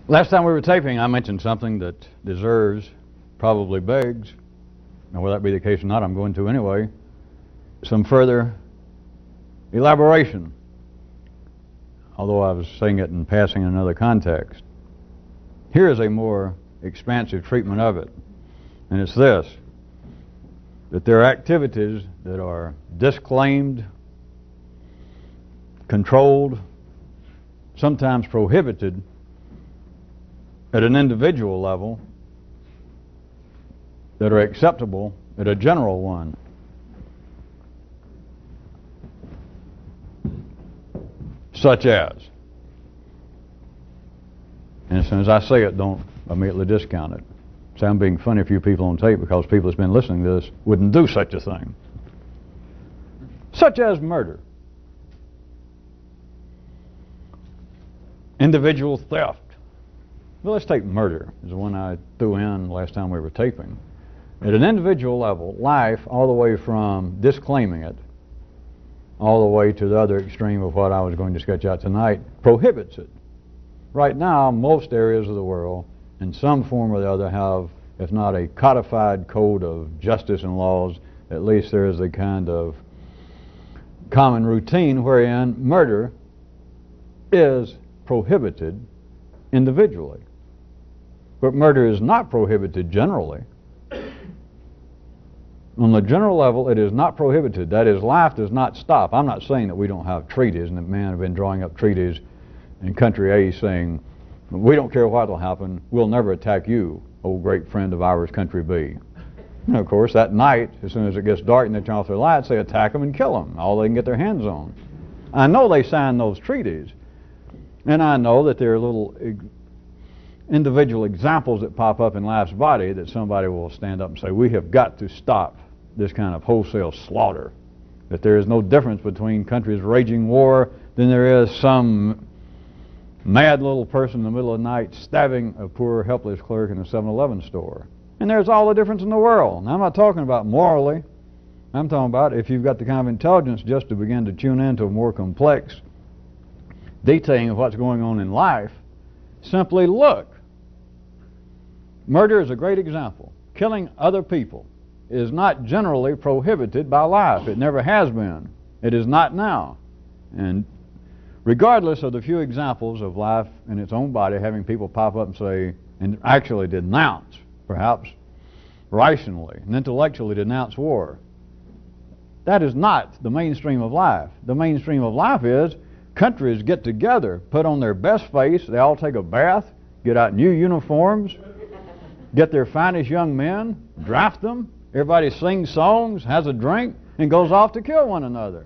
Last time we were taping, I mentioned something that deserves, probably begs, and whether that be the case or not, I'm going to anyway, some further elaboration, although I was saying it in passing in another context. Here is a more expansive treatment of it, and it's this: that there are activities that are disclaimed, controlled, sometimes prohibited at an individual level that are acceptable at a general one. Such as, and as soon as I say it, don't immediately discount it. See, I'm being funny for you people on tape because people that's been listening to this wouldn't do such a thing. Such as murder, individual theft. Well, let's take murder as the one I threw in last time we were taping. At an individual level, life, all the way from disclaiming it, all the way to the other extreme of what I was going to sketch out tonight, prohibits it. Right now, most areas of the world, in some form or the other, have, if not a codified code of justice and laws, at least there is a kind of common routine wherein murder is prohibited individually. But murder is not prohibited generally. On the general level, it is not prohibited. That is, life does not stop. I'm not saying that we don't have treaties, and that men have been drawing up treaties in country A saying, we don't care what will happen, we'll never attack you, old great friend of ours, country B. And of course, that night, as soon as it gets dark and they turn off their lights, they attack them and kill them, all they can get their hands on. I know they signed those treaties, and I know that there are little individual examples that pop up in life's body that somebody will stand up and say, we have got to stop this kind of wholesale slaughter. That there is no difference between countries raging war than there is some mad little person in the middle of the night stabbing a poor helpless clerk in a 7-Eleven store. And there's all the difference in the world. Now, I'm not talking about morally. I'm talking about if you've got the kind of intelligence just to begin to tune into a more complex detailing of what's going on in life, simply look. Murder is a great example. Killing other people is not generally prohibited by life. It never has been. It is not now. And regardless of the few examples of life in its own body having people pop up and say, and actually denounce, perhaps rationally and intellectually denounce war, that is not the mainstream of life. The mainstream of life is countries get together, put on their best face, they all take a bath, get out new uniforms, get their finest young men, draft them, everybody sings songs, has a drink, and goes off to kill one another.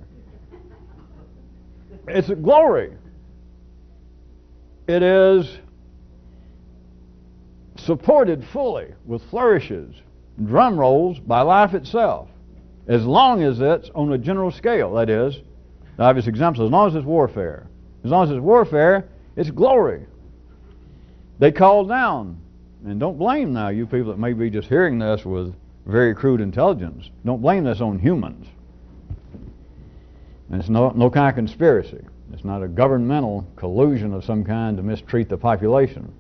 It's a glory. It is supported fully with flourishes, drum rolls by life itself, as long as it's on a general scale. That is, the obvious example, as long as it's warfare. As long as it's warfare, it's glory. They call down, and don't blame now you people that may be just hearing this with very crude intelligence. Don't blame this on humans. And it's no kind of conspiracy. It's not a governmental collusion of some kind to mistreat the population.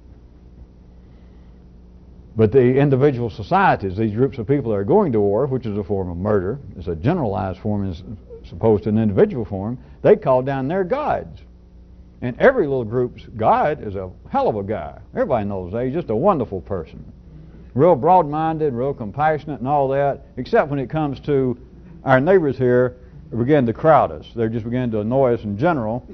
But the individual societies, these groups of people that are going to war, which is a form of murder, is a generalized form as opposed to an individual form, they call down their gods. And every little group's god is a hell of a guy. Everybody knows that. He's just a wonderful person. Real broad-minded, real compassionate and all that, except when it comes to our neighbors here begin to crowd us. They just begin to annoy us in general.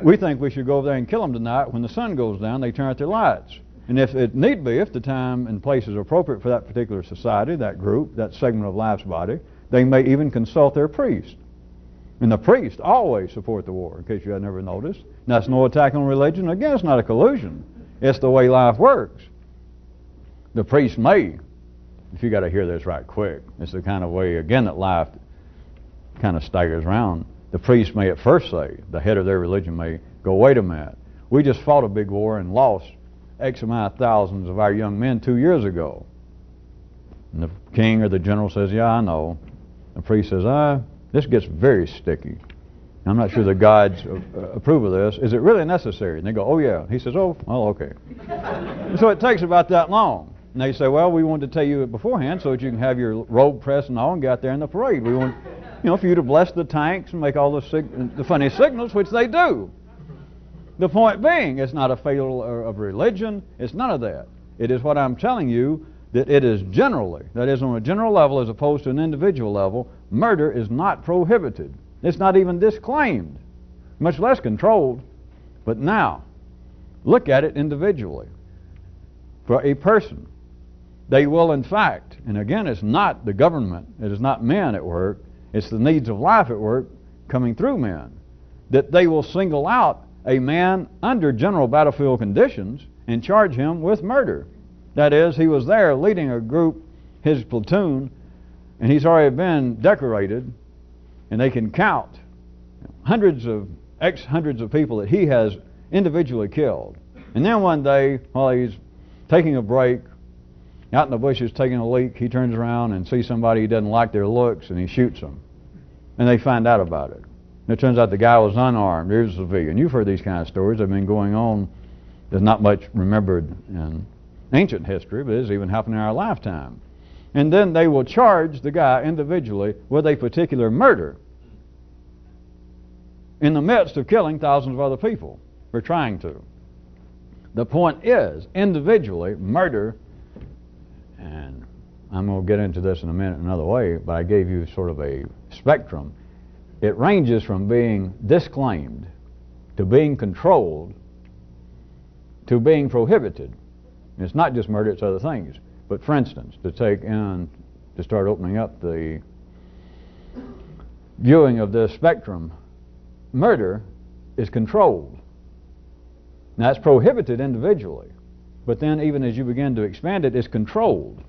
We think we should go over there and kill them tonight. When the sun goes down, they turn out their lights. And if it need be, if the time and place is appropriate for that particular society, that group, that segment of life's body, they may even consult their priest. And the priests always support the war, in case you had never noticed. Now, it's no attack on religion. Again, it's not a collusion. It's the way life works. The priest may, if you got to hear this right quick, it's the kind of way, again, that life kind of staggers around. The priest may at first say, the head of their religion may go, wait a minute, we just fought a big war and lost X amount of thousands of our young men 2 years ago. And the king or the general says, yeah, I know. The priest says, this gets very sticky. I'm not sure the gods approve of this. Is it really necessary? And they go, oh yeah. He says, oh, well, okay. So it takes about that long. And they say, well, we wanted to tell you it beforehand so that you can have your robe pressed and all and get out there in the parade. We want, for you to bless the tanks and make all the funny signals, which they do. The point being, it's not a failure of religion. It's none of that. It is what I'm telling you, that it is generally, that is on a general level as opposed to an individual level, murder is not prohibited. It's not even disclaimed, much less controlled. But now, look at it individually. For a person, they will in fact, and again it's not the government, it is not men at work, it's the needs of life at work coming through men, that they will single out a man under general battlefield conditions and charge him with murder. That is, he was there leading a group, his platoon, and he's already been decorated, and they can count hundreds of people that he has individually killed. And then one day, while he's taking a break, out in the bushes taking a leak, he turns around and sees somebody he doesn't like their looks, and he shoots them. And they find out about it. And it turns out the guy was unarmed. He was a civilian. You've heard these kind of stories. They've been going on. There's not much remembered in ancient history, but it's even happened in our lifetime. And then they will charge the guy individually with a particular murder in the midst of killing thousands of other people, or trying to. The point is, individually, murder, and I'm going to get into this in a minute another way, but I gave you sort of a spectrum. It ranges from being disclaimed to being controlled to being prohibited. It's not just murder, it's other things. But for instance, to start opening up the viewing of this spectrum, murder is controlled. Now it's prohibited individually, but then even as you begin to expand it, it's controlled.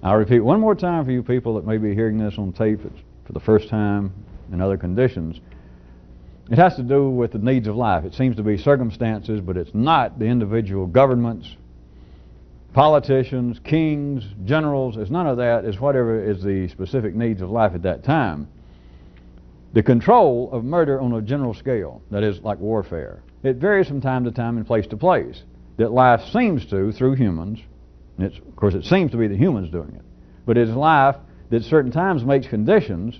I'll repeat one more time for you people that may be hearing this on tape for the first time in other conditions. It has to do with the needs of life. It seems to be circumstances, but it's not the individual governments, politicians, kings, generals. It's none of that. It's whatever is the specific needs of life at that time. The control of murder on a general scale, that is like warfare, it varies from time to time and place to place. That life seems to, through humans, and of course it seems to be the humans doing it, but it's life that certain times makes conditions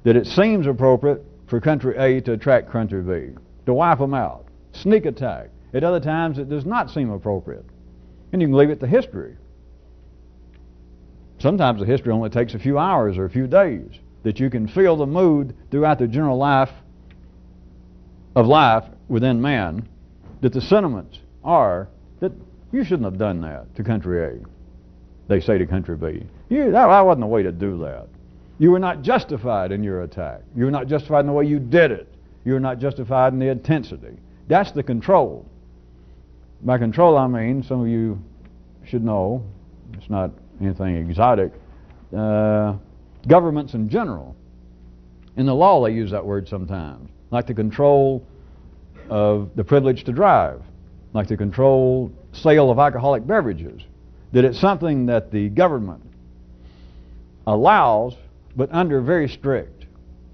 that it seems appropriate for country A to attack country B, to wipe them out, sneak attack. At other times it does not seem appropriate. And you can leave it to history. Sometimes the history only takes a few hours or a few days, that you can feel the mood throughout the general life of life within man, that the sentiments are that you shouldn't have done that to country A. They say to country B, that wasn't the way to do that. You were not justified in your attack. You were not justified in the way you did it. You were not justified in the intensity. That's the control. By control, I mean, some of you should know, it's not anything exotic, governments in general. In the law, they use that word sometimes, like the control of the privilege to drive, like the control sale of alcoholic beverages, that it's something that the government allows, but under very strict,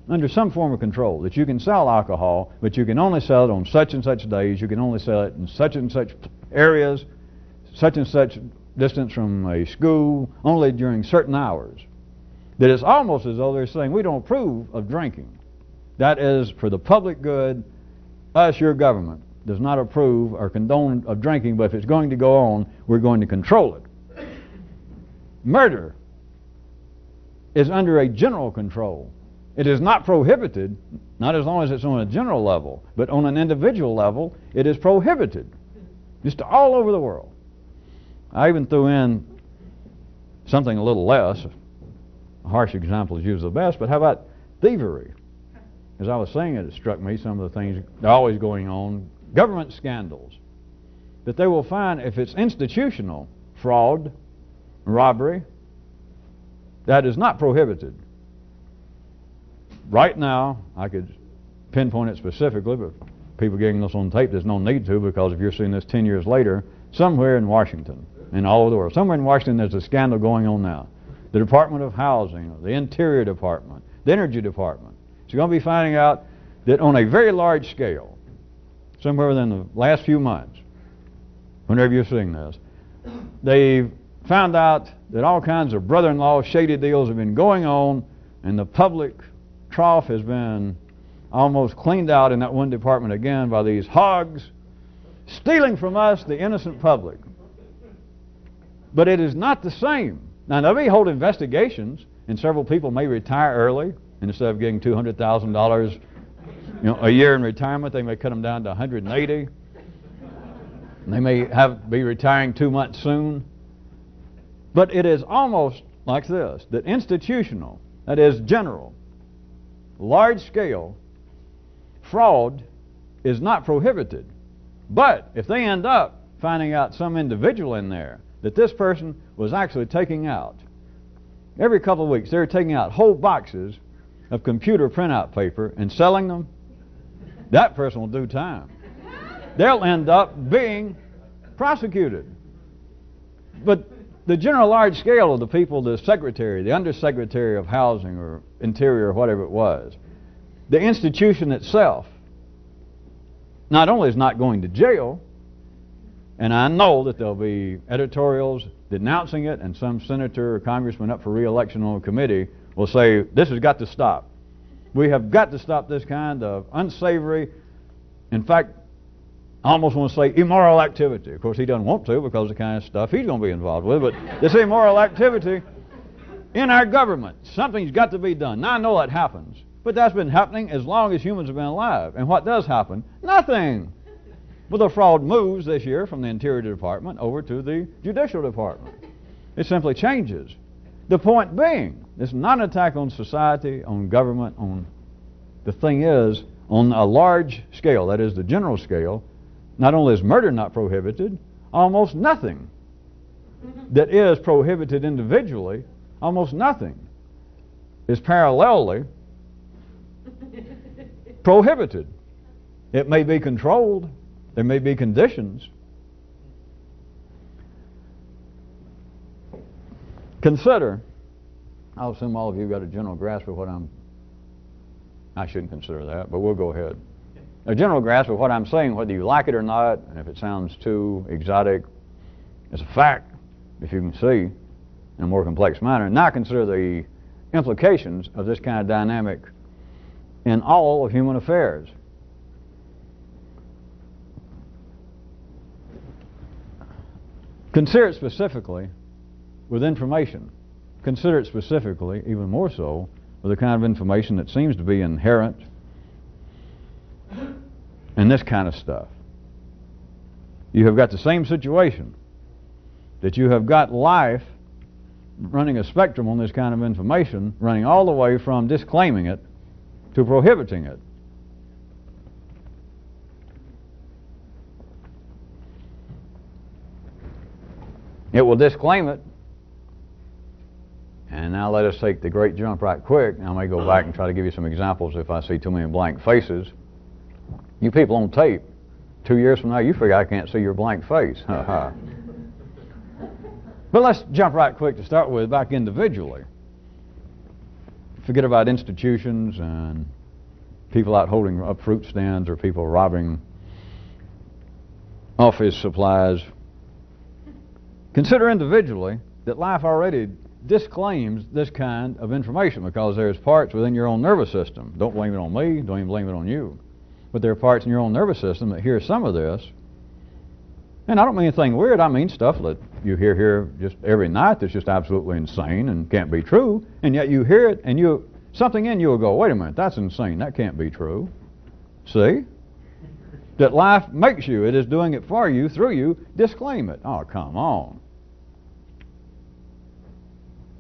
under some form of control, that you can sell alcohol, but you can only sell it on such and such days, you can only sell it in such and such areas, such and such distance from a school, only during certain hours. That it's almost as though they're saying, we don't approve of drinking. That is for the public good. Us, your government, does not approve or condone of drinking, but if it's going to go on, we're going to control it. Murder is under a general control. It is not prohibited, not as long as it's on a general level, but on an individual level, it is prohibited. Just all over the world. I even threw in something a little less. A harsh example is usually the best, but how about thievery? As I was saying it struck me, some of the things that are always going on, government scandals, that they will find if it's institutional, fraud, robbery, that is not prohibited. Right now, I could pinpoint it specifically, but people getting this on tape, there's no need to, because if you're seeing this 10 years later, somewhere in Washington, and all over the world, somewhere in Washington there's a scandal going on now. The Department of Housing, the Interior Department, the Energy Department. So you're going to be finding out that on a very large scale, somewhere within the last few months, whenever you're seeing this, they've found out that all kinds of brother-in-law shady deals have been going on, and the public trough has been almost cleaned out in that one department again by these hogs stealing from us, the innocent public. But it is not the same. Now, they may hold investigations, and several people may retire early, and instead of getting $200,000 a year in retirement, they may cut them down to $180,000. And they may be retiring 2 months soon. But it is almost like this, that institutional, that is general, large-scale fraud is not prohibited. But if they end up finding out some individual in there that this person was actually taking out, every couple of weeks they're taking out whole boxes of computer printout paper and selling them, that person will do time. They'll end up being prosecuted. But the general large scale of the people, the secretary, the undersecretary of housing or interior or whatever it was, the institution itself, not only is not going to jail, and I know that there'll be editorials denouncing it, and some senator or congressman up for re-election on a committee will say, this has got to stop. We have got to stop this kind of unsavory, in fact, I almost want to say immoral activity. Of course, he doesn't want to because of the kind of stuff he's going to be involved with, but this immoral activity in our government. Something's got to be done. Now, I know that happens, but that's been happening as long as humans have been alive. And what does happen? Nothing. Well, the fraud moves this year from the Interior Department over to the Judicial Department. It simply changes. The point being, it's not an attack on society, on government, on... The thing is, on a large scale, that is the general scale, not only is murder not prohibited, almost nothing that is prohibited individually, almost nothing is parallelly prohibited. It may be controlled. There may be conditions. Consider, I assume all of you got a general grasp of what I shouldn't consider that, but we'll go ahead. A general grasp of what I'm saying, whether you like it or not, and if it sounds too exotic, it's a fact, if you can see, in a more complex manner. Now consider the implications of this kind of dynamic in all of human affairs. Consider it specifically with information. Consider it specifically, even more so, with the kind of information that seems to be inherent in this kind of stuff. You have got the same situation, that you have got life running a spectrum on this kind of information, running all the way from disclaiming it to prohibiting it. It will disclaim it. And now let us take the great jump right quick. I may go back and try to give you some examples if I see too many blank faces. You people on tape, 2 years from now, you figure I can't see your blank face. But let's jump right quick to start with, back individually. Forget about institutions and people out holding up fruit stands or people robbing office supplies. Consider individually that life already disclaims this kind of information because there's parts within your own nervous system. Don't blame it on me, don't even blame it on you. But there are parts in your own nervous system that hear some of this. And I don't mean anything weird, I mean stuff that you hear here just every night that's just absolutely insane and can't be true. And yet you hear it and something in you will go, wait a minute, that's insane, that can't be true. See? That life makes you, it is doing it for you, through you, disclaim it. Oh, come on.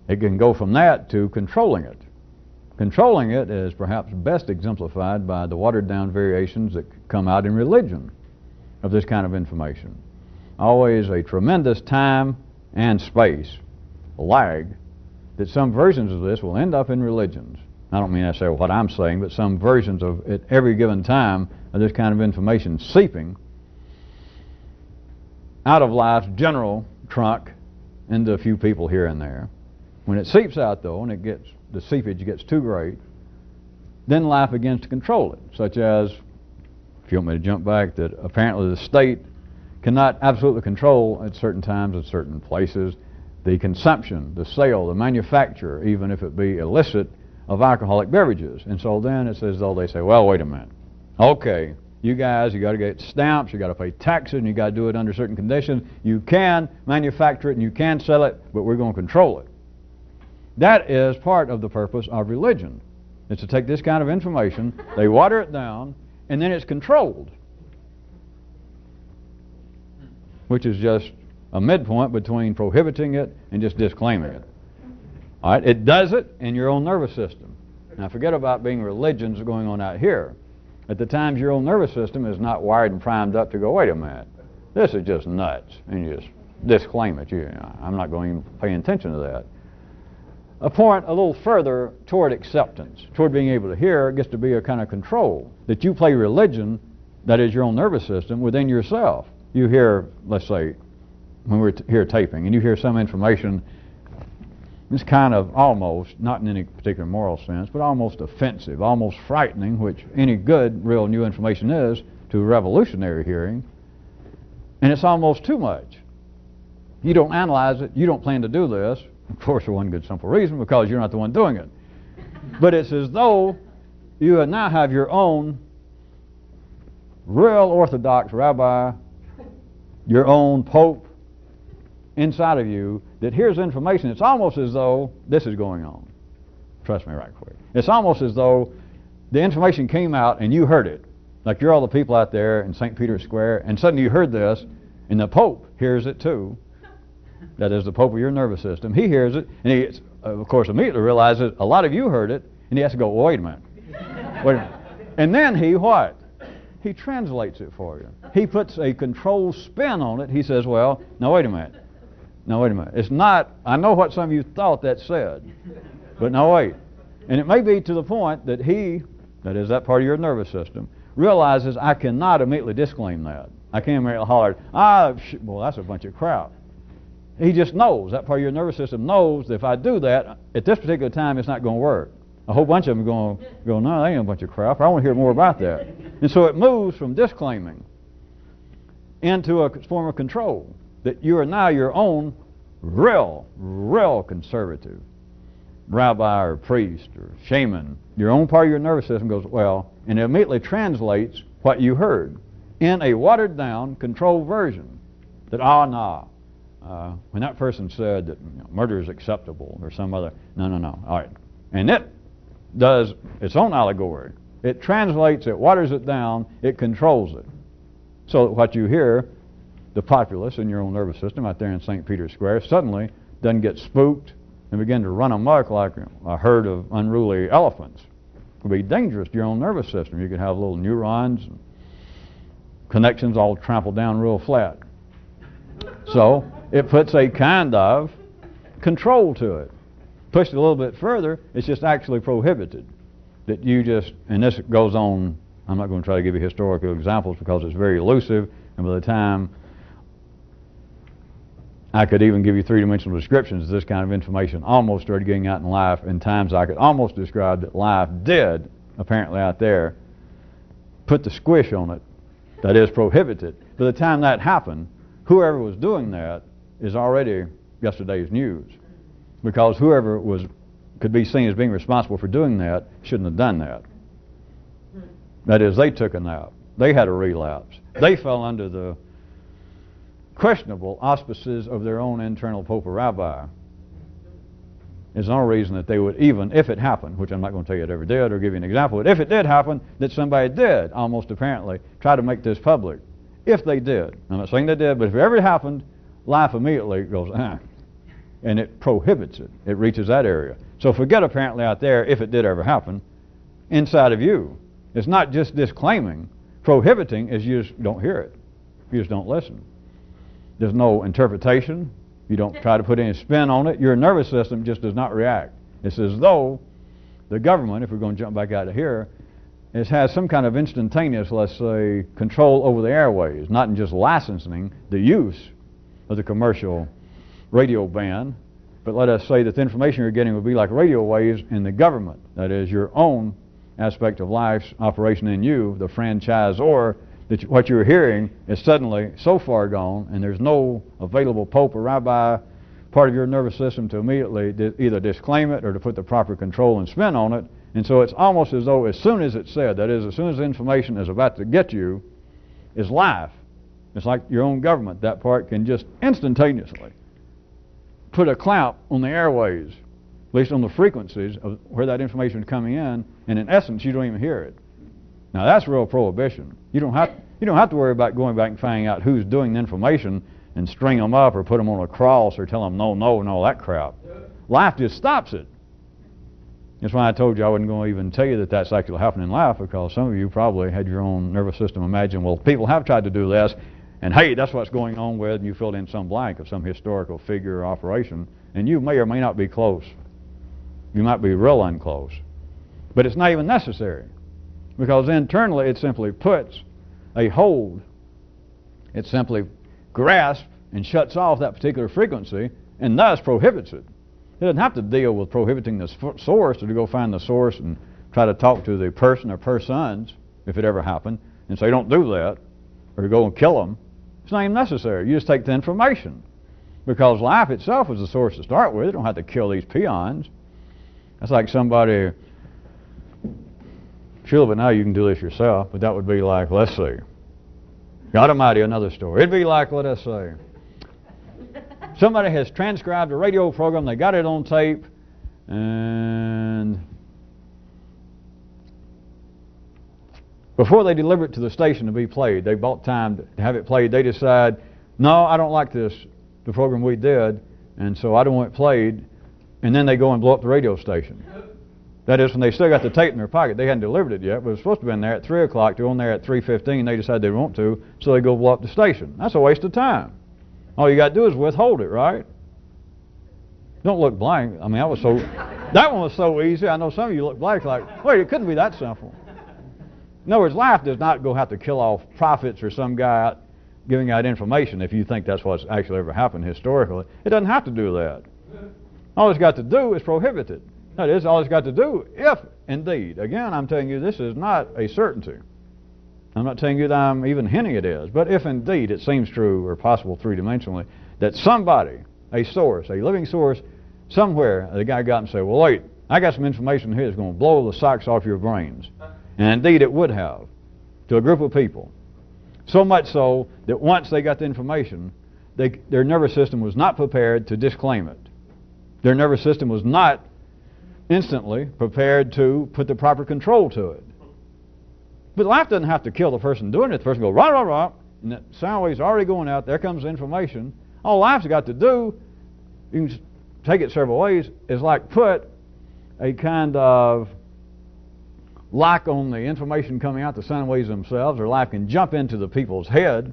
It can go from that to controlling it. Controlling it is perhaps best exemplified by the watered-down variations that come out in religion of this kind of information. Always a tremendous time and space lag that some versions of this will end up in religions. I don't mean necessarily what I'm saying, but some versions of at every given time of this kind of information seeping out of life's general trunk into a few people here and there. When it seeps out, though, and the seepage gets too great, then life begins to control it, such as, if you want me to jump back, that apparently the state cannot absolutely control at certain times, at certain places, the consumption, the sale, the manufacture, even if it be illicit, of alcoholic beverages. And so then it's as though they say, well, wait a minute. Okay, you guys, you got to get stamps, you got to pay taxes, and you got to do it under certain conditions. You can manufacture it and you can sell it, but we're going to control it. That is part of the purpose of religion. It's to take this kind of information, they water it down, and then it's controlled, which is just a midpoint between prohibiting it and just disclaiming it. All right, it does it in your own nervous system. Now forget about being religions going on out here. At the times your own nervous system is not wired and primed up to go, wait a minute, this is just nuts, and you just disclaim it. I'm not going to pay attention to that. A point a little further toward acceptance, toward being able to hear, gets to be a kind of control. That you play religion, that is your own nervous system, within yourself. You hear, let's say, when we're here taping, and you hear some information, it's kind of almost, not in any particular moral sense, but almost offensive, almost frightening, which any good, real new information is to revolutionary hearing, and it's almost too much. You don't analyze it, you don't plan to do this, of course for one good simple reason, because you're not the one doing it. But it's as though you now have your own real Orthodox rabbi, your own Pope inside of you that hears information. It's almost as though this is going on. Trust me right quick. It's almost as though the information came out and you heard it. Like you're all the people out there in St. Peter's Square, and suddenly you heard this, and the Pope hears it too. That is the Pope of your nervous system. He hears it, and he, of course, immediately realizes a lot of you heard it, and he has to go, well, wait a minute. Wait a minute. And then he what? He translates it for you. He puts a controlled spin on it. He says, well, now wait a minute. Now wait a minute. It's not, I know what some of you thought that said, but now wait. And it may be to the point that he, that is that part of your nervous system, realizes I cannot immediately disclaim that. I can't immediately holler, well, that's a bunch of crap. He just knows, that part of your nervous system knows that if I do that, at this particular time, it's not going to work. A whole bunch of them are going to go, no, that ain't a bunch of crap. I want to hear more about that. And so it moves from disclaiming into a form of control, that you are now your own real conservative rabbi or priest or shaman. Your own part of your nervous system goes, well, and it immediately translates what you heard in a watered down, controlled version. That, when that person said that murder is acceptable or some other, no, all right. And it does its own allegory. It translates it, waters it down, it controls it. So that what you hear, the populace in your own nervous system out there in St. Peter's Square suddenly doesn't get spooked and begin to run amok like a herd of unruly elephants. It would be dangerous to your own nervous system. You could have little neurons, and connections all trampled down real flat. So it puts a kind of control to it. Pushed it a little bit further, it's just actually prohibited. That you just, and this goes on, I'm not going to try to give you historical examples because it's very elusive, and by the time I could even give you three-dimensional descriptions of this kind of information almost started getting out in life, in times I could almost describe that life did, apparently out there, put the squish on it, that is prohibited. By the time that happened, whoever was doing that is already yesterday's news. Because whoever could be seen as being responsible for doing that shouldn't have done that. That is, they took a nap. They had a relapse. They fell under the questionable auspices of their own internal Pope or Rabbi. There's no reason that they would even, if it happened, which I'm not going to tell you it ever did or give you an example, but if it did happen, that somebody did, almost apparently, try to make this public. If they did. I'm not saying they did, but if it ever happened, life immediately goes, and it prohibits it. It reaches that area. So forget apparently out there, if it did ever happen, inside of you. It's not just disclaiming. Prohibiting is you just don't hear it. You just don't listen. There's no interpretation. You don't try to put any spin on it. Your nervous system just does not react. It's as though the government, if we're going to jump back out of here, has some kind of instantaneous, let's say, control over the airways, not in just licensing the use of the commercial radio band, but let us say that the information you're getting would be like radio waves in the government. That is, your own aspect of life's operation in you, the franchisor, that what you're hearing is suddenly so far gone, and there's no available pope or rabbi part of your nervous system to immediately either disclaim it or to put the proper control and spin on it. And so it's almost as though as soon as it's said, that is, as soon as the information is about to get you, is life. It's like your own government. That part can just instantaneously put a clamp on the airways, at least on the frequencies of where that information is coming in, and in essence, you don't even hear it. Now that's real prohibition. You don't have to worry about going back and finding out who's doing the information and string them up or put them on a cross or tell them no, no, and all that crap. Life just stops it. That's why I told you I wasn't going to even tell you that that's actually happening in life, because some of you probably had your own nervous system imagine, well, people have tried to do this, and hey, that's what's going on with, and you filled in some blank of some historical figure or operation, and you may or may not be close. You might be real unclose. But it's not even necessary, because internally it simply puts a hold. It simply grasps and shuts off that particular frequency and thus prohibits it. It doesn't have to deal with prohibiting the source, or to go find the source and try to talk to the person or persons, if it ever happened, and say don't do that, or to go and kill them. It's not even necessary. You just take the information, because life itself is the source to start with. You don't have to kill these peons. That's like somebody, sure, but now you can do this yourself, but that would be like, let's see, God Almighty, another story. It'd be like, let us say, somebody has transcribed a radio program, they got it on tape, and before they deliver it to the station to be played, they bought time to have it played, they decide, no, I don't like this, the program we did, and so I don't want it played, and then they go and blow up the radio station. That is, when they still got the tape in their pocket. They hadn't delivered it yet, but it was supposed to have been there at 3 o'clock. They're on there at 3:15. They decide they want to, so they go blow up the station. That's a waste of time. All you got to do is withhold it, right? Don't look blank. I mean, that one was so easy. I know some of you look blank like, wait, it couldn't be that simple. In other words, life does not go have to kill off prophets or some guy out giving out information if you think that's what's actually ever happened historically. It doesn't have to do that. All it's got to do is prohibit it. That is, all it's got to do, if indeed, again, I'm telling you this is not a certainty. I'm not telling you that I'm even hinting it is, but if indeed it seems true or possible three-dimensionally that somebody, a source, a living source, somewhere, the guy got and said, well, wait, I got some information here that's going to blow the socks off your brains. And indeed it would have to a group of people. So much so that once they got the information, their nervous system was not prepared to disclaim it. Their nervous system was not instantly prepared to put the proper control to it. But life doesn't have to kill the person doing it. The person goes, rah, rah, rah, and that sound wave's already going out. There comes the information. All life's got to do, you can take it several ways, is like put a kind of lock on the information coming out, the sound waves themselves, or life can jump into the people's head,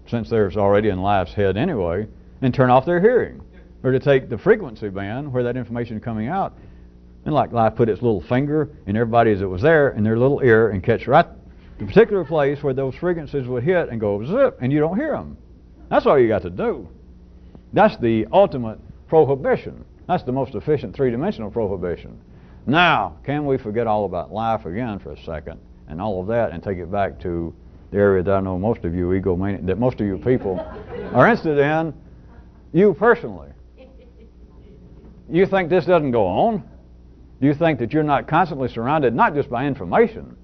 since there's already in life's head anyway, and turn off their hearing. Or to take the frequency band where that information is coming out, and like life put its little finger in everybody's that was there in their little ear and catch right the particular place where those frequencies would hit and go zip, and you don't hear them. That's all you got to do. That's the ultimate prohibition. That's the most efficient three-dimensional prohibition. Now, can we forget all about life again for a second and all of that and take it back to the area that I know most of you egomaniacs, that most of you people are interested in, you personally. You think this doesn't go on? You think that you're not constantly surrounded not just by information,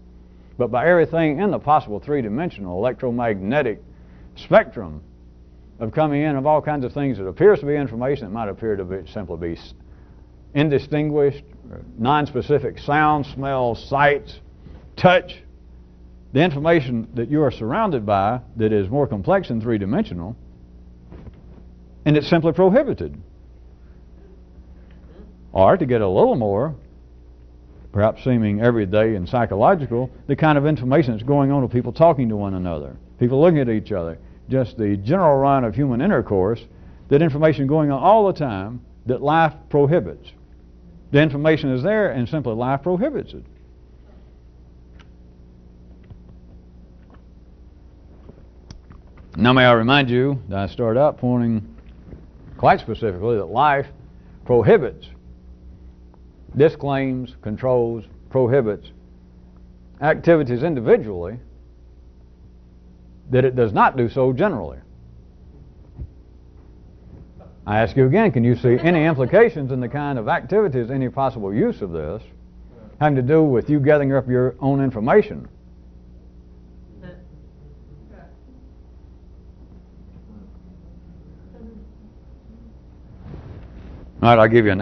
but by everything in the possible three-dimensional electromagnetic spectrum of coming in of all kinds of things that appears to be information that might appear to be simply be indistinguished, non-specific sounds, smells, sights, touch. The information that you are surrounded by that is more complex and three-dimensional, and it's simply prohibited. Or, to get a little more, perhaps seeming everyday and psychological, the kind of information that's going on with people talking to one another, people looking at each other, just the general run of human intercourse, that information going on all the time that life prohibits. The information is there and simply life prohibits it. Now may I remind you that I started out pointing quite specifically that life prohibits, disclaims, controls, prohibits activities individually, that it does not do so generally. I ask you again, can you see any implications in the kind of activities, any possible use of this, having to do with you gathering up your own information? All right, I'll give you an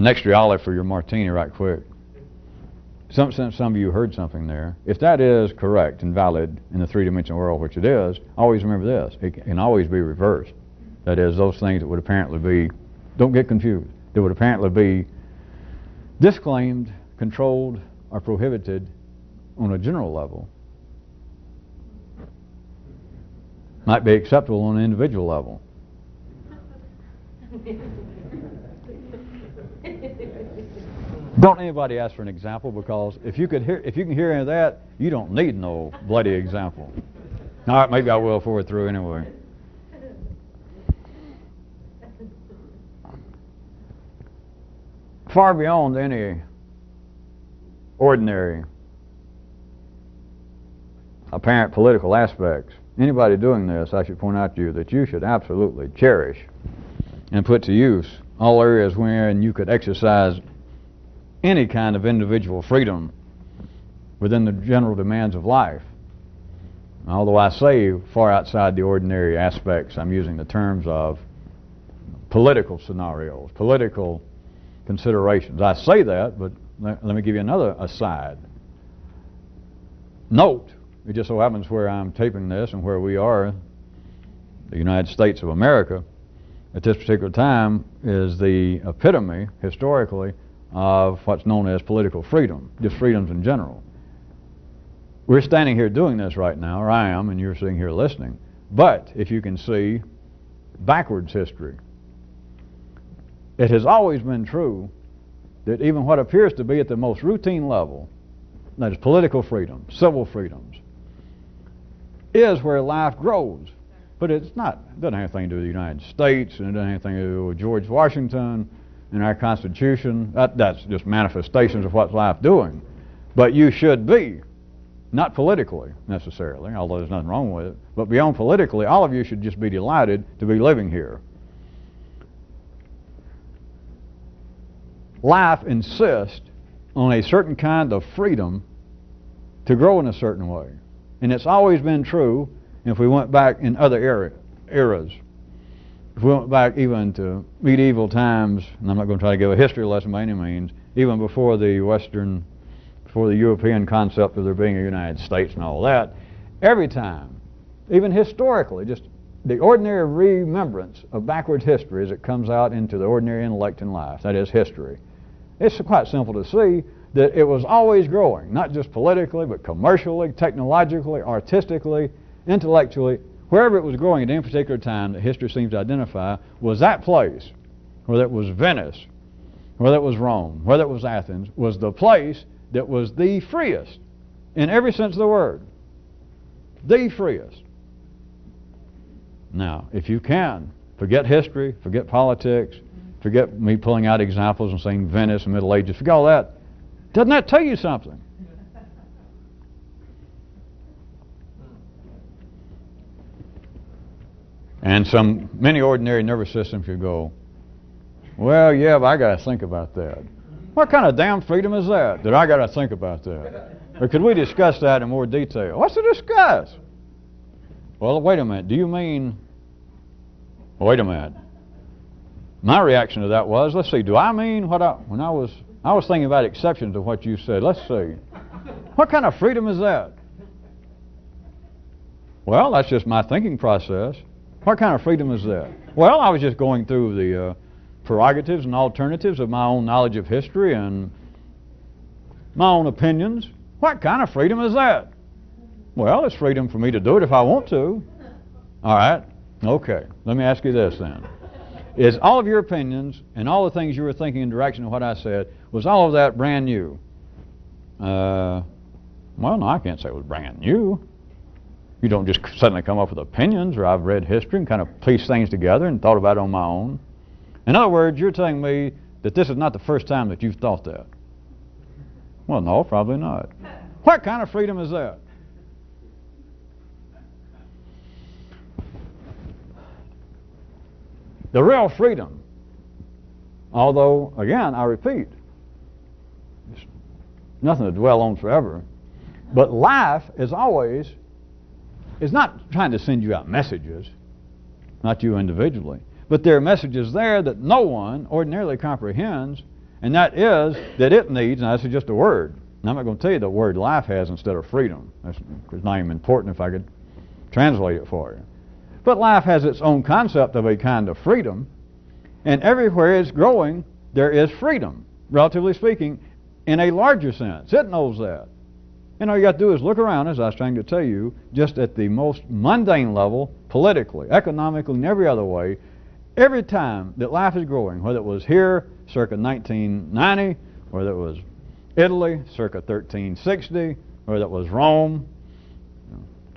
extra olive for your martini right quick. Some of you heard something there. If that is correct and valid in the three-dimensional world, which it is, always remember this. It can always be reversed. That is, those things that would apparently be, don't get confused, that would apparently be disclaimed, controlled, or prohibited on a general level might be acceptable on an individual level. Don't anybody ask for an example, because if you can hear any of that, you don't need no bloody example. All right, maybe I will forward through anyway. Far beyond any ordinary apparent political aspects, anybody doing this, I should point out to you that you should absolutely cherish and put to use all areas wherein you could exercise any kind of individual freedom within the general demands of life. Although I say far outside the ordinary aspects, I'm using the terms of political scenarios, political considerations. I say that, but let me give you another aside. Note, it just so happens where I'm taping this and where we are, the United States of America, at this particular time is the epitome, historically, of what's known as political freedom, just freedoms in general. We're standing here doing this right now, or I am, and you're sitting here listening. But if you can see backwards history, it has always been true that even what appears to be at the most routine level, that is political freedom, civil freedoms, is where life grows. But it's not, it doesn't have anything to do with the United States, and it doesn't have anything to do with George Washington and our Constitution. That's just manifestations of what life doing. But you should be, not politically necessarily, although there's nothing wrong with it, but beyond politically, all of you should just be delighted to be living here. Life insists on a certain kind of freedom to grow in a certain way. And it's always been true if we went back in other eras. If we went back even to medieval times, and I'm not going to try to give a history lesson by any means, even before the European concept of there being a United States and all that, every time, even historically, just the ordinary remembrance of backward history as it comes out into the ordinary intellect in life, that is history, it's quite simple to see that it was always growing, not just politically, but commercially, technologically, artistically, intellectually. Wherever it was growing at any particular time that history seems to identify was that place, whether it was Venice, whether it was Rome, whether it was Athens, was the place that was the freest in every sense of the word. The freest. Now, if you can, forget history, forget politics, forget me pulling out examples and saying Venice and Middle Ages, forget all that. Doesn't that tell you something? And many ordinary nervous systems could go, well, yeah, but I got to think about that. What kind of damn freedom is that I got to think about that? Or could we discuss that in more detail? What's to discuss? Well, wait a minute. Do you mean... Wait a minute. My reaction to that was, let's see, do I mean what when I was thinking about exceptions to what you said. Let's see. What kind of freedom is that? Well, that's just my thinking process. What kind of freedom is that? Well, I was just going through the prerogatives and alternatives of my own knowledge of history and my own opinions. What kind of freedom is that? Well, it's freedom for me to do it if I want to. All right. Okay. Let me ask you this then. Is all of your opinions and all the things you were thinking in direction of what I said, was all of that brand new? Well, no, I can't say it was brand new. You don't just suddenly come up with opinions, or I've read history and kind of pieced things together and thought about it on my own. In other words, you're telling me that this is not the first time that you've thought that. Well, no, probably not. What kind of freedom is that? The real freedom, although, again, I repeat, it's nothing to dwell on forever, but life is always, is not trying to send you out messages, not you individually, but there are messages there that no one ordinarily comprehends, and that is that it needs, and that's just a word. And I'm not going to tell you the word life has instead of freedom. That's not even important if I could translate it for you. But life has its own concept of a kind of freedom, and everywhere it's growing, there is freedom, relatively speaking, in a larger sense. It knows that. And all you got to do is look around, as I was trying to tell you, just at the most mundane level, politically, economically, and every other way. Every time that life is growing, whether it was here circa 1990, whether it was Italy circa 1360, whether it was Rome,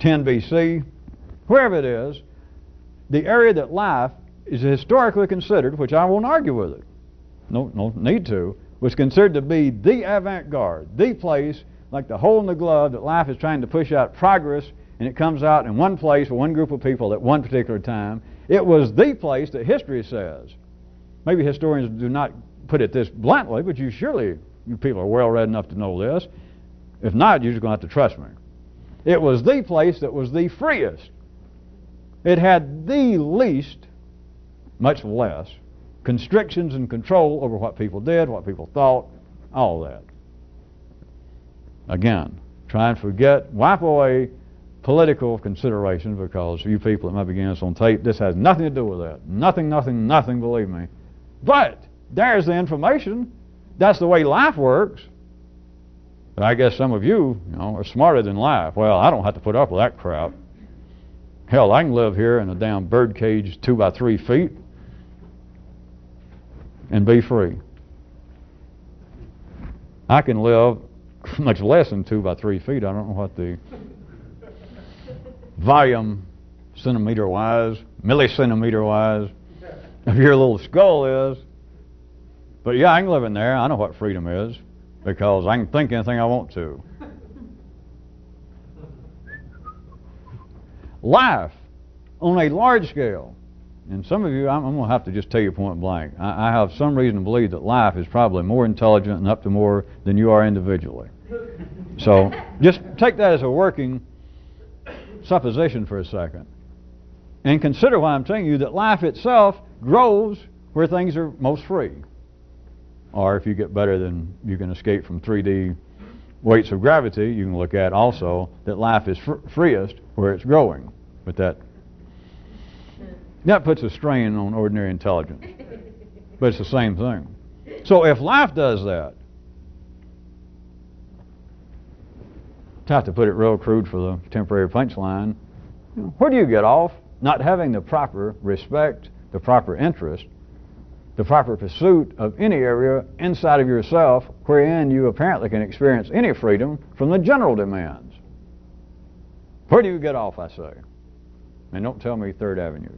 10 BC, wherever it is, the area that life is historically considered, which I won't argue with it, no need to, was considered to be the avant-garde, the place, like the hole in the glove, that life is trying to push out progress, and it comes out in one place for one group of people at one particular time. It was the place that history says. Maybe historians do not put it this bluntly, but you people are well read enough to know this. If not, you're just going to have to trust me. It was the place that was the freest. It had the least, much less, constrictions and control over what people did, what people thought, all that. Again, try and forget, wipe away political considerations, because you people that might be getting this on tape, this has nothing to do with that. Nothing, believe me. But there's the information. That's the way life works. But I guess some of you, are smarter than life. Well, I don't have to put up with that crap. Hell, I can live here in a damn bird cage 2 by 3 feet and be free. I can live much less than 2 by 3 feet. I don't know what the volume, centimeter-wise, millicentimeter-wise, of your little skull is. But yeah, I can live in there. I know what freedom is, because I can think anything I want to. Life on a large scale, and some of you, I'm going to have to just tell you point blank, I have some reason to believe that life is probably more intelligent and up to more than you are individually. So just take that as a working supposition for a second, and consider why I'm telling you that life itself grows where things are most free. Or if you get better than you can escape from 3D weights of gravity, you can look at also that life is freest where it's growing. But that puts a strain on ordinary intelligence. But it's the same thing. So if life does that, to have to put it real crude for the temporary punchline, where do you get off? Not having the proper respect, the proper interest, the proper pursuit of any area inside of yourself wherein you apparently can experience any freedom from the general demands. Where do you get off, I say? And don't tell me 3rd Avenue.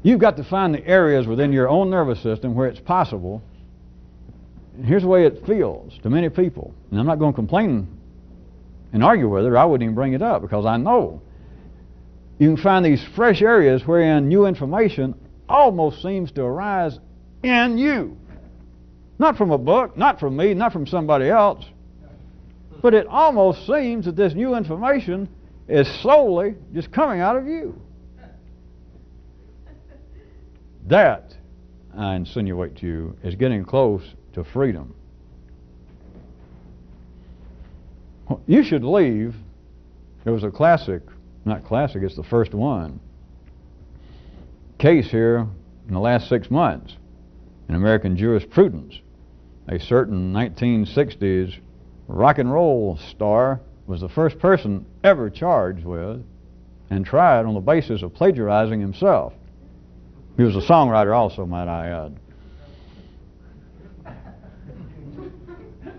You've got to find the areas within your own nervous system where it's possible. And here's the way it feels to many people. And I'm not going to complain and argue with it, or I wouldn't even bring it up, because I know. You can find these fresh areas wherein new information almost seems to arise in you. Not from a book, not from me, not from somebody else. But it almost seems that this new information is solely just coming out of you. That, I insinuate to you, is getting close to freedom. You should leave. There was a classic, not classic, it's the first one, case here in the last 6 months in American jurisprudence. A certain 1960s rock and roll star was the first person ever charged with and tried on the basis of plagiarizing himself. He was a songwriter also, might I add.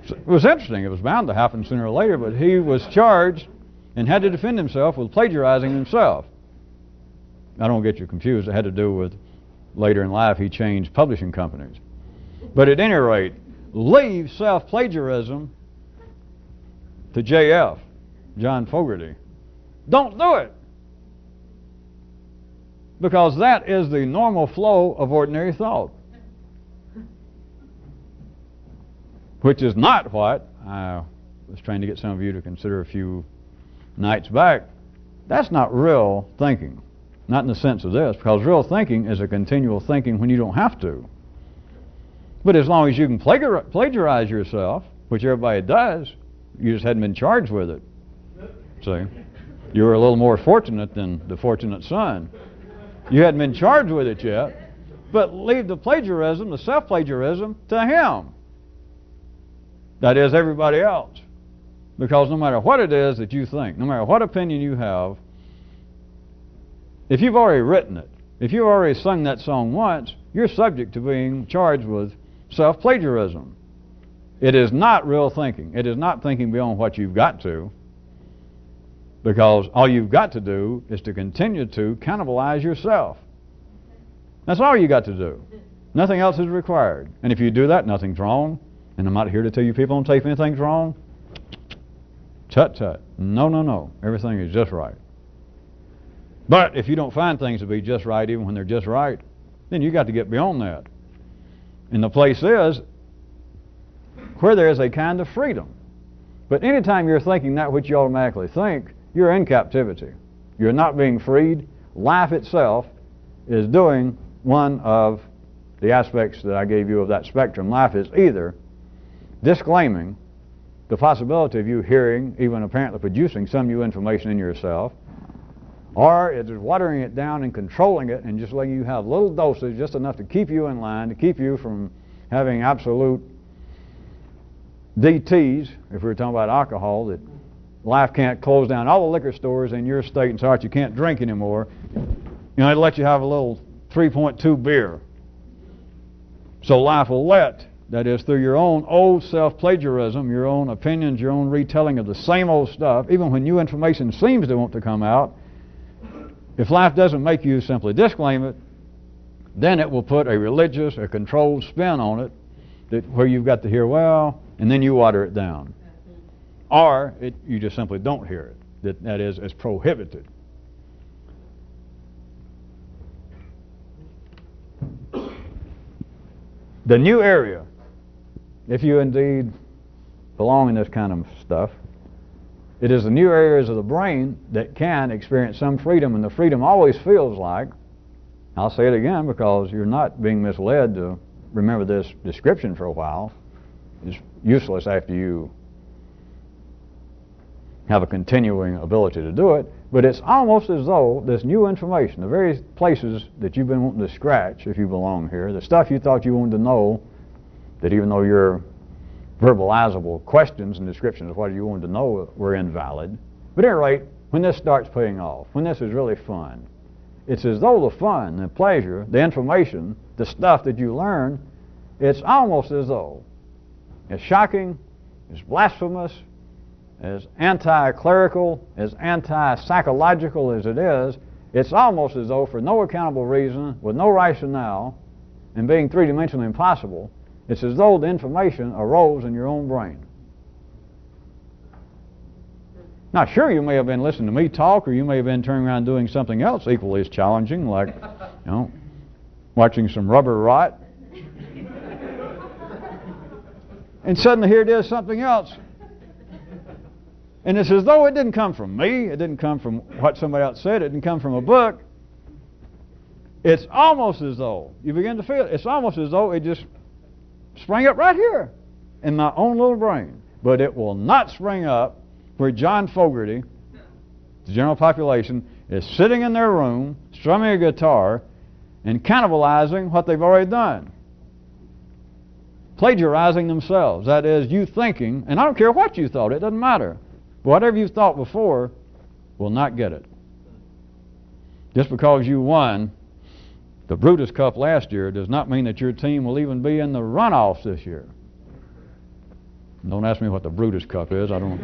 So it was interesting. It was bound to happen sooner or later, but he was charged and had to defend himself with plagiarizing himself. I don't get you confused. It had to do with later in life he changed publishing companies. But at any rate, leave self-plagiarism to J.F., John Fogerty. Don't do it. Because that is the normal flow of ordinary thought. Which is not what I was trying to get some of you to consider a few nights back. That's not real thinking. Not in the sense of this, because real thinking is a continual thinking when you don't have to. But as long as you can plagiarize yourself, which everybody does, you just hadn't been charged with it. See? You were a little more fortunate than the fortunate son. You hadn't been charged with it yet, but leave the plagiarism, the self-plagiarism, to him. That is, everybody else. Because no matter what it is that you think, no matter what opinion you have, if you've already written it, if you've already sung that song once, you're subject to being charged with self-plagiarism. It is not real thinking. It is not thinking beyond what you've got to, because all you've got to do is to continue to cannibalize yourself. That's all you got to do. Nothing else is required. And if you do that, nothing's wrong. And I'm not here to tell you people don't take anything's wrong. Tut tut. No, no, no. Everything is just right. But if you don't find things to be just right even when they're just right, then you got to get beyond that. And the place is where there is a kind of freedom. But anytime you're thinking that which you automatically think, you're in captivity. You're not being freed. Life itself is doing one of the aspects that I gave you of that spectrum. Life is either disclaiming the possibility of you hearing, even apparently producing some new information in yourself, or it is watering it down and controlling it and just letting you have little doses, just enough to keep you in line, to keep you from having absolute DTs, if we were talking about alcohol, that life can't close down all the liquor stores in your state and say, you can't drink anymore. You know, it'll let you have a little 3.2 beer. So life will let, that is, through your own old self-plagiarism, your own opinions, your own retelling of the same old stuff, even when new information seems to want to come out, if life doesn't make you simply disclaim it, then it will put a religious, a controlled spin on it, that where you've got to hear, well, and then you water it down. Or you just simply don't hear it. That is, it's prohibited. The new area, if you indeed belong in this kind of stuff, it is the new areas of the brain that can experience some freedom, and the freedom always feels like, I'll say it again because you're not being misled to remember this description for a while. It's useless after you have a continuing ability to do it, but it's almost as though this new information, the various places that you've been wanting to scratch if you belong here, the stuff you thought you wanted to know, that even though your verbalizable questions and descriptions of what you wanted to know were invalid, but at any rate, when this starts paying off, when this is really fun, it's as though the fun, the pleasure, the information, the stuff that you learn, it's almost as though, as shocking, as blasphemous, as anti-clerical, as anti-psychological as it is, it's almost as though for no accountable reason, with no rationale, and being three-dimensionally impossible, it's as though the information arose in your own brain. Now, sure, you may have been listening to me talk, or you may have been turning around doing something else equally as challenging, like, watching some rubber rot. And suddenly here it is, something else. And it's as though it didn't come from me, it didn't come from what somebody else said, it didn't come from a book. It's almost as though, you begin to feel it, it's almost as though it just sprang up right here in my own little brain. But it will not spring up where John Fogerty, the general population, is sitting in their room, strumming a guitar, and cannibalizing what they've already done. Plagiarizing themselves. That is, you thinking, and I don't care what you thought, it doesn't matter. But whatever you thought before will not get it. Just because you won the Brutus Cup last year does not mean that your team will even be in the runoffs this year. Don't ask me what the Brutus Cup is. I don't.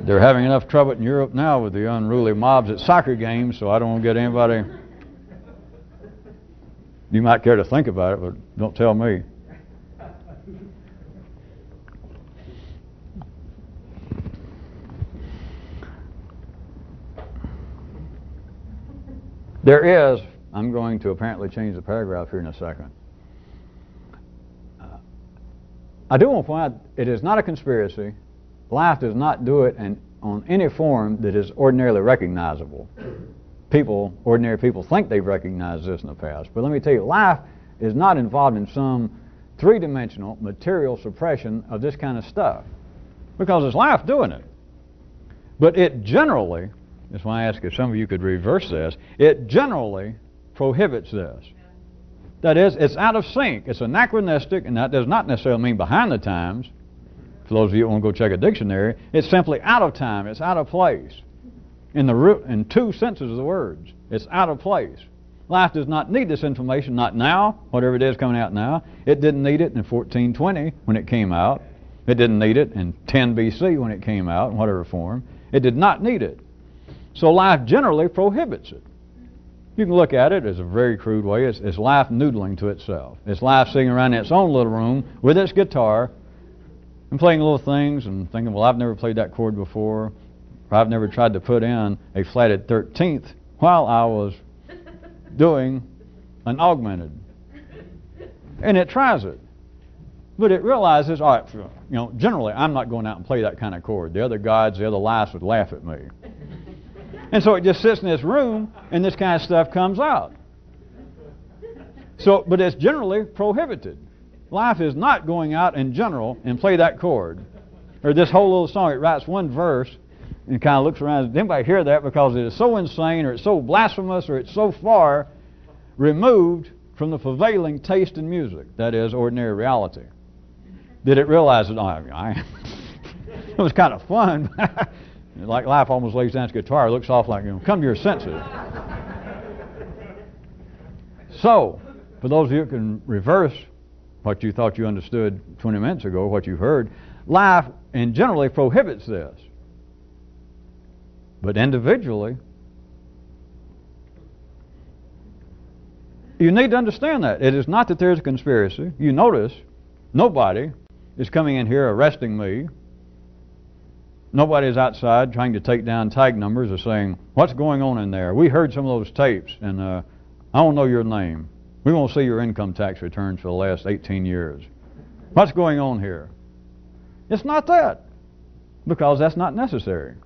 They're having enough trouble in Europe now with the unruly mobs at soccer games, so I don't want to get anybody You might care to think about it, but don't tell me. There is, I'm going to apparently change the paragraph here in a second. I do want to point out, it is not a conspiracy. Life does not do it on any form that is ordinarily recognizable. Ordinary people think they've recognized this in the past. But let me tell you, life is not involved in some three-dimensional material suppression of this kind of stuff. Because it's life doing it. But it generally, that's why I ask if some of you could reverse this, it generally prohibits this. That is, it's out of sync. It's anachronistic, and that does not necessarily mean behind the times. For those of you who want to go check a dictionary, it's simply out of time. It's out of place. In two senses of the words, it's out of place. Life does not need this information, not now, whatever it is coming out now. It didn't need it in 1420 when it came out. It didn't need it in 10 BC when it came out, in whatever form. It did not need it. So life generally prohibits it. You can look at it as a very crude way. It's life noodling to itself. It's life sitting around in its own little room with its guitar and playing little things and thinking, well, I've never played that chord before. Or I've never tried to put in a flatted 13th while I was doing an augmented. And it tries it. But it realizes, all right, generally I'm not going out and play that kind of chord. The other gods, the other lives would laugh at me. And so it just sits in this room, and this kind of stuff comes out. So, but it's generally prohibited. Life is not going out in general and play that chord. Or this whole little song, it writes one verse and kind of looks around. Does anybody hear that? Because it is so insane, or it's so blasphemous, or it's so far removed from the prevailing taste in music, that is, ordinary reality, that it realizes, it was kind of fun. Like life almost lays down its guitar. It looks off like, come to your senses. So, for those of you who can reverse what you thought you understood 20 minutes ago, what you heard, life and generally prohibits this. But individually, you need to understand that. It is not that there's a conspiracy. You notice, nobody is coming in here arresting me. Nobody is outside trying to take down tag numbers or saying, what's going on in there? We heard some of those tapes, and I don't know your name. We want to see your income tax returns for the last 18 years. What's going on here? It's not that, because that's not necessary.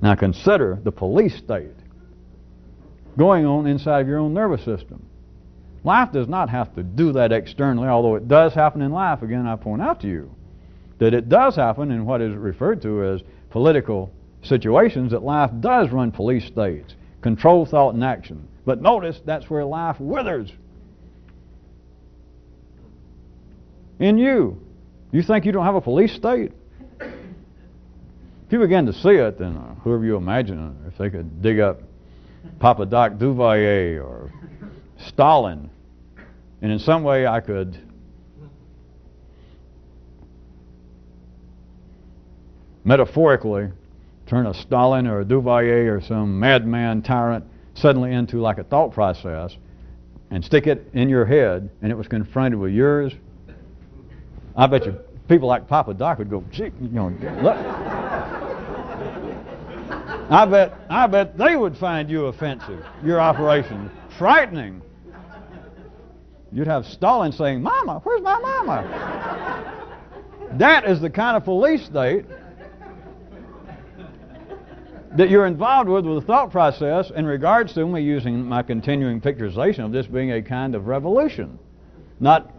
Now consider the police state going on inside of your own nervous system. Life does not have to do that externally, although it does happen in life. Again, I point out to you that it does happen in what is referred to as political situations, that life does run police states, control thought and action. But notice, that's where life withers. In you. You think you don't have a police state? If you begin to see it, then whoever you imagine, if they could dig up Papa Doc Duvalier or Stalin, and in some way I could metaphorically turn a Stalin or a Duvalier or some madman tyrant suddenly into like a thought process and stick it in your head, and it was confronted with yours, I bet you people like Papa Doc would go, gee, look. I bet they would find you offensive, your operation, frightening. You'd have Stalin saying, Mama, where's my mama? That is the kind of police state that you're involved with the thought process in regards to me using my continuing picturization of this being a kind of revolution. Not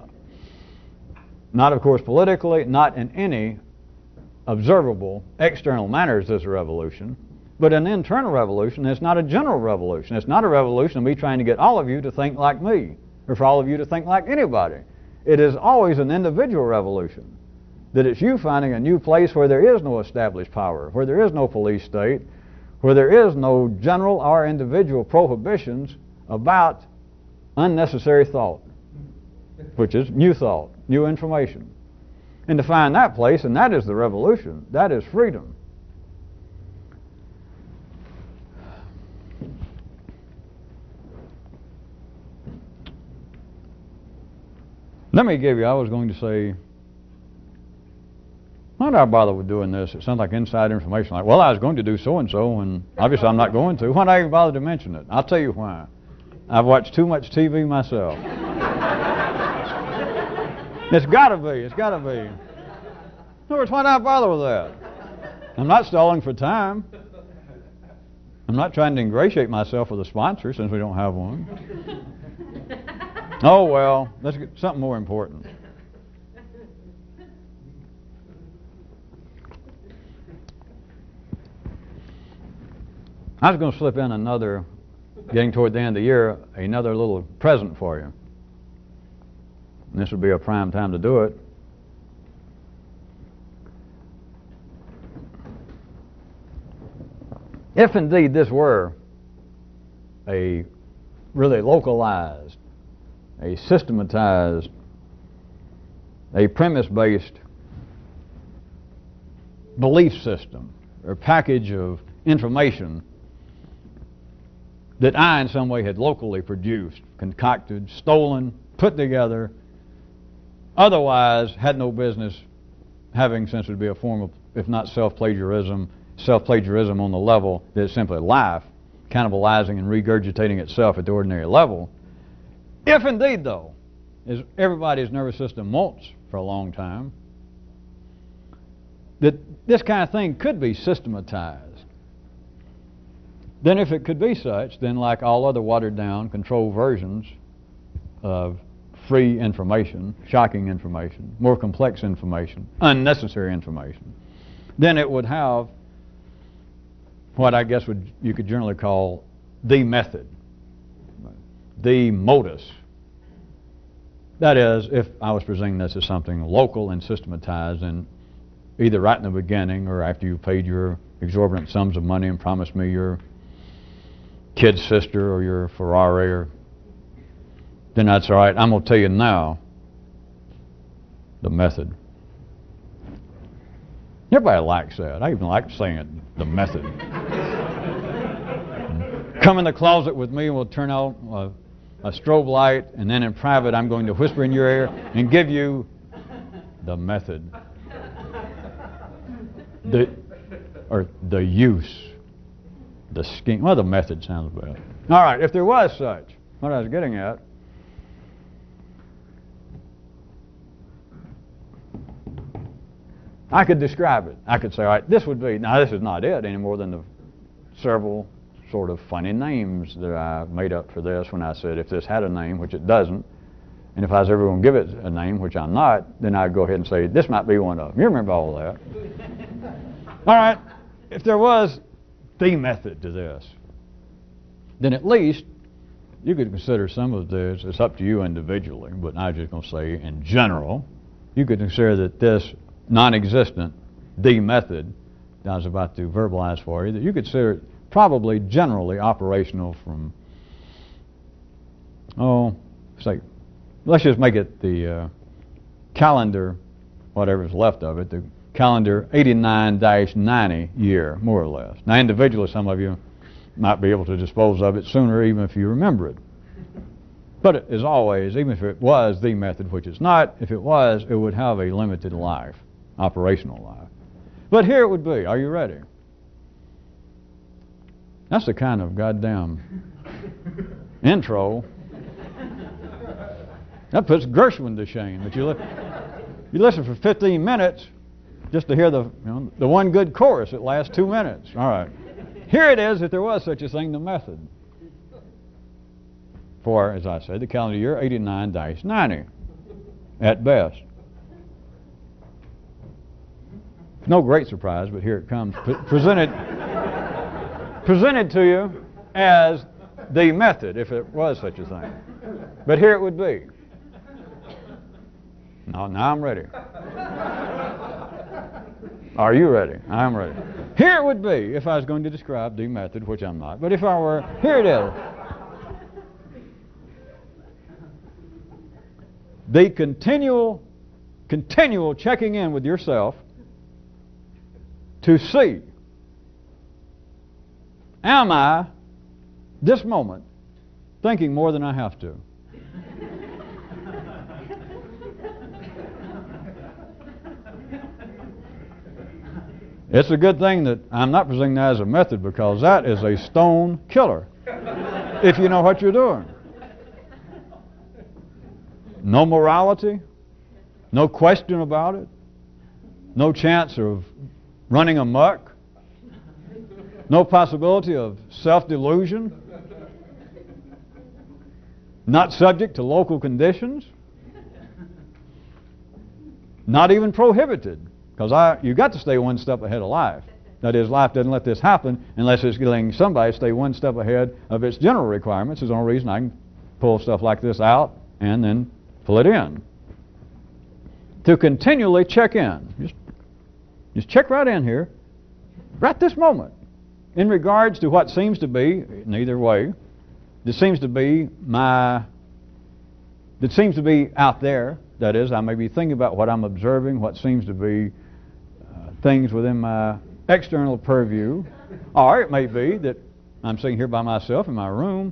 of course politically, not in any observable external manner is this a revolution, but an internal revolution. It's not a general revolution. It's not a revolution of me trying to get all of you to think like me, or for all of you to think like anybody. It is always an individual revolution. That it's you finding a new place where there is no established power, where there is no police state, where there is no general or individual prohibitions about unnecessary thought, which is new thought, new information. And to find that place, and that is the revolution, that is freedom. Let me give you, I was going to say, why did I bother with doing this? It sounds like inside information. Like, well, I was going to do so-and-so, and obviously I'm not going to. Why did I even bother to mention it? I'll tell you why. I've watched too much TV myself. It's got to be. It's got to be. In other words, why did I bother with that? I'm not stalling for time. I'm not trying to ingratiate myself with a sponsor since we don't have one. Oh, well, let's get something more important. I was going to slip in another, getting toward the end of the year, another little present for you. And this would be a prime time to do it. If indeed this were a really localized, a systematized, a premise-based belief system or package of information that I in some way had locally produced, concocted, stolen, put together, otherwise had no business having, since it would be a form of, if not self-plagiarism on the level that it's simply life, cannibalizing and regurgitating itself at the ordinary level. If indeed, though, as everybody's nervous system wants for a long time, that this kind of thing could be systematized, then if it could be such, then like all other watered-down, controlled versions of free information, shocking information, more complex information, unnecessary information, then it would have what I guess you could generally call the method, the modus. That is, if I was presenting this as something local and systematized, and either right in the beginning or after you paid your exorbitant sums of money and promised me your kid's sister or your Ferrari, or then that's all right. I'm going to tell you now the method. Everybody likes that. I even like saying it, the method. Come in the closet with me and we'll turn out a strobe light, and then in private I'm going to whisper in your ear and give you the method. The use. The scheme. Well, the method sounds better. All right, if there was such, what I was getting at, I could describe it. I could say, all right, this would be, now this is not it any more than the several sort of funny names that I made up for this when I said if this had a name, which it doesn't, and if I was ever going to give it a name, which I'm not, then I'd go ahead and say, this might be one of them. You remember all that. All right, if there was the method to this, then at least you could consider some of this, it's up to you individually, but I'm just going to say in general, you could consider that this non-existent, the method that I was about to verbalize for you, that you could consider it probably generally operational from, say, let's just make it the calendar, whatever's left of it, the calendar 89-90 year, more or less. Now individually, some of you might be able to dispose of it sooner even if you remember it. But as always, even if it was the method, which it's not, if it was, it would have a limited life, operational life. But here it would be. Are you ready? That's the kind of goddamn intro that puts Gershwin to shame. But you listen for 15 minutes just to hear the one good chorus that lasts 2 minutes. All right. Here it is, if there was such a thing, the method. For, as I said, the calendar year 89-90 at best. No great surprise, but here it comes. Presented to you as the method, if it was such a thing. But here it would be. Now I'm ready. Are you ready? I'm ready. Here it would be if I was going to describe the method, which I'm not. But if I were, here it is. The continual checking in with yourself to see, am I, this moment, thinking more than I have to? It's a good thing that I'm not presenting that as a method, because that is a stone killer if you know what you're doing. No morality, no question about it, no chance of running amok, no possibility of self-delusion, not subject to local conditions, not even prohibited, because you got to stay one step ahead of life. That is, life doesn't let this happen unless it's letting somebody stay one step ahead of its general requirements. There's the only reason I can pull stuff like this out and then pull it in. To continually check in. Just check right in here, right this moment, in regards to what seems to be, in either way, that seems to be out there. That is, I may be thinking about what I'm observing, what seems to be things within my external purview. Or it may be that I'm sitting here by myself in my room,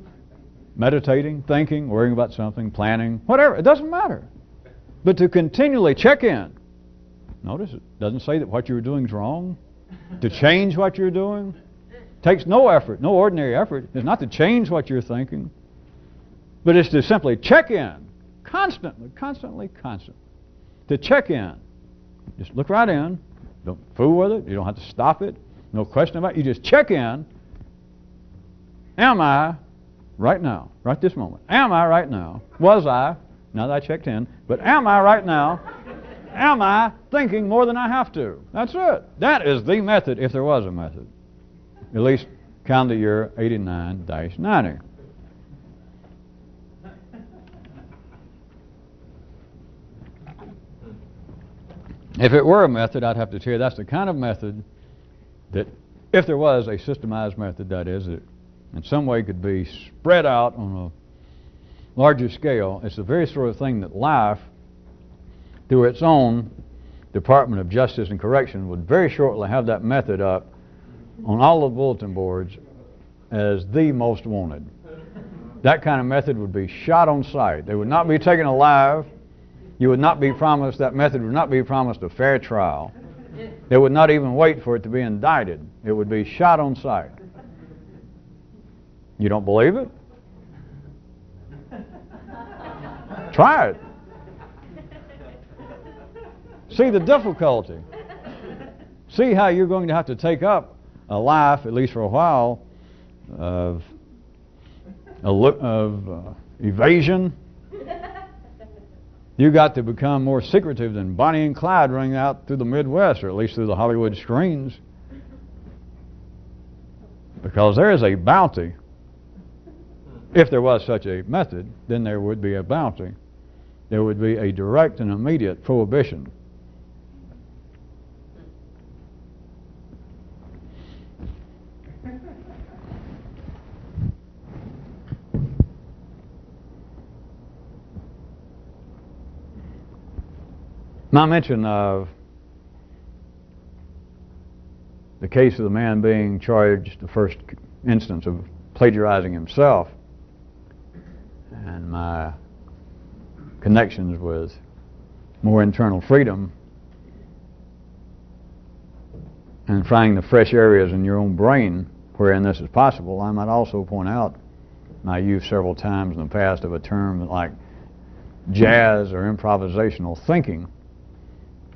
meditating, thinking, worrying about something, planning, whatever. It doesn't matter. But to continually check in. Notice it doesn't say that what you're doing is wrong. To change what you're doing takes no effort, no ordinary effort. It's not to change what you're thinking, but it's to simply check in. Constantly. To check in. Just look right in. Don't fool with it. You don't have to stop it. No question about it. You just check in. Am I right now? Right this moment. Am I right now? Was I? Now that I checked in. But am I right now? Am I thinking more than I have to? That's it. That is the method, if there was a method. At least calendar year 89-90. If it were a method, I'd have to tell you that's the kind of method that, if there was a systemized method, that is, it in some way could be spread out on a larger scale. It's the very sort of thing that life, through its own Department of Justice and Correction, would very shortly have that method up on all the bulletin boards as the most wanted. That kind of method would be shot on sight. They would not be taken alive. You would not be promised, that method would not be promised a fair trial. They would not even wait for it to be indicted. It would be shot on sight. You don't believe it? Try it. See the difficulty. See how you're going to have to take up a life, at least for a while, of evasion. You got to become more secretive than Bonnie and Clyde running out through the Midwest, or at least through the Hollywood screens. Because there is a bounty. If there was such a method, then there would be a bounty. There would be a direct and immediate prohibition. My mention of the case of the man being charged, the first instance of plagiarizing himself, and my connections with more internal freedom and finding the fresh areas in your own brain wherein this is possible, I might also point out, and I used several times in the past of a term like jazz or improvisational thinking,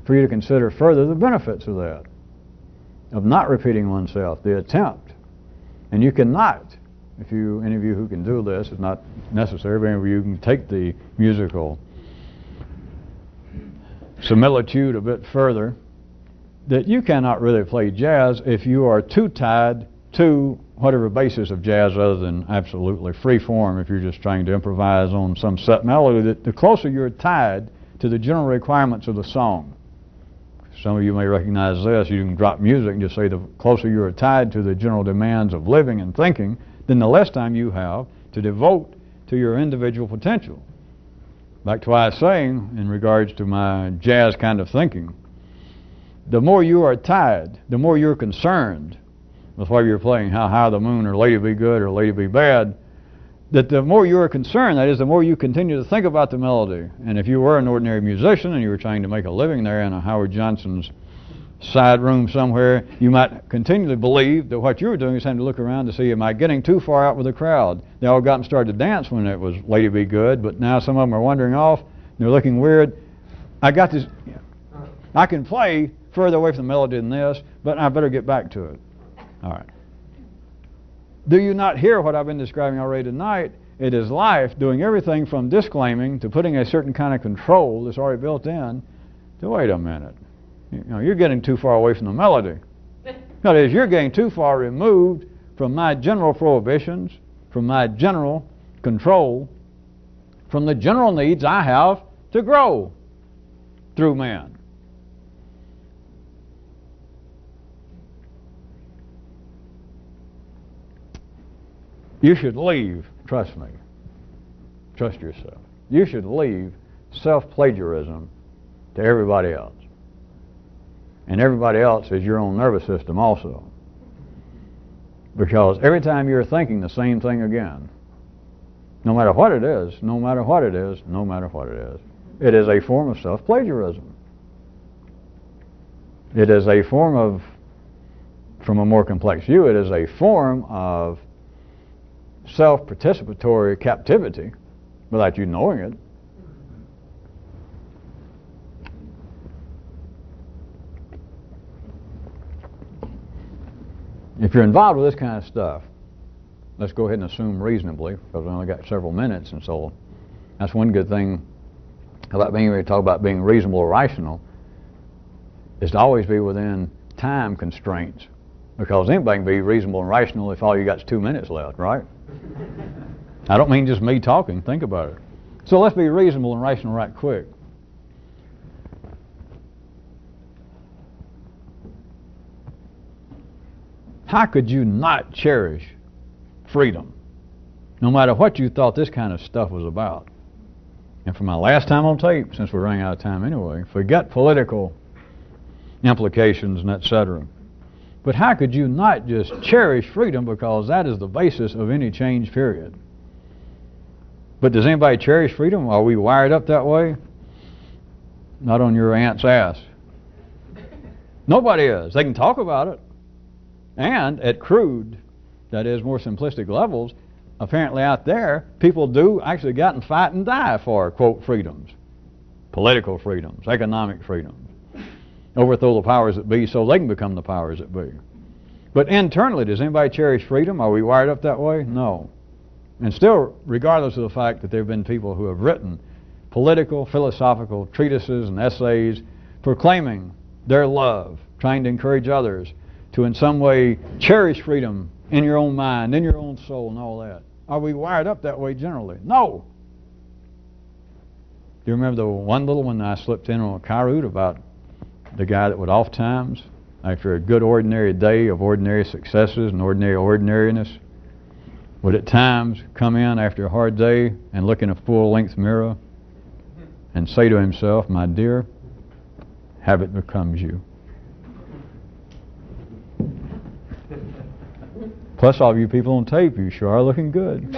for you to consider further the benefits of that, of not repeating oneself, the attempt. And you cannot, any of you who can do this, it's not necessary, but any of you can take the musical similitude a bit further, that you cannot really play jazz if you are too tied to whatever basis of jazz other than absolutely free form. If you're just trying to improvise on some set melody, that the closer you're tied to the general requirements of the song. Some of you may recognize this. You can drop music and just say the closer you are tied to the general demands of living and thinking, then the less time you have to devote to your individual potential. Back to what I was saying in regards to my jazz kind of thinking. The more you are tied, the more you're concerned with whether you're playing How High the Moon or Lady Be Good or Lady Be Bad, that the more you are concerned, that is, the more you continue to think about the melody. And if you were an ordinary musician and you were trying to make a living there in a Howard Johnson's side room somewhere, you might continually believe that what you were doing is having to look around to see, am I getting too far out with the crowd? They all got and started to dance when it was Lady Be Good, but now some of them are wandering off, they're looking weird. I got this, I can play further away from the melody than this, but I better get back to it. All right. Do you not hear what I've been describing already tonight? It is life doing everything from disclaiming to putting a certain kind of control that's already built in to, wait a minute, you're getting too far away from the melody. That is, you're getting too far removed from my general prohibitions, from my general control, from the general needs I have to grow through man. You should leave, trust me, trust yourself. You should leave self-plagiarism to everybody else. And everybody else is your own nervous system also. Because every time you're thinking the same thing again, no matter what it is, no matter what it is, no matter what it is a form of self-plagiarism. It is a form of, from a more complex view, it is a form of self-participatory captivity without you knowing it. If you're involved with this kind of stuff, let's go ahead and assume reasonably, because we only got several minutes, and so that's one good thing about being able to talk about being reasonable or rational, is to always be within time constraints, because anybody can be reasonable and rational if all you got is 2 minutes left, right? I don't mean just me talking, think about it. So let's be reasonable and rational right quick. How could you not cherish freedom, no matter what you thought this kind of stuff was about? And for my last time on tape, since we're running out of time anyway, forget political implications and etc. But how could you not just cherish freedom, because that is the basis of any change period? But does anybody cherish freedom? Are we wired up that way? Not on your aunt's ass. Nobody is. They can talk about it. And at crude, that is more simplistic levels, apparently out there, people do actually get and fight and die for, quote, freedoms. Political freedoms, economic freedoms. Overthrow the powers that be so they can become the powers that be. But internally, does anybody cherish freedom? Are we wired up that way? No. And still, regardless of the fact that there have been people who have written political, philosophical treatises and essays proclaiming their love, trying to encourage others to in some way cherish freedom in your own mind, in your own soul and all that. Are we wired up that way generally? No. Do you remember the one little one I slipped in on a Kyroot about the guy that would oft times, after a good ordinary day of ordinary successes and ordinary ordinariness, would at times come in after a hard day and look in a full-length mirror and say to himself, my dear, habit becomes you. Plus all of you people on tape, you sure are looking good.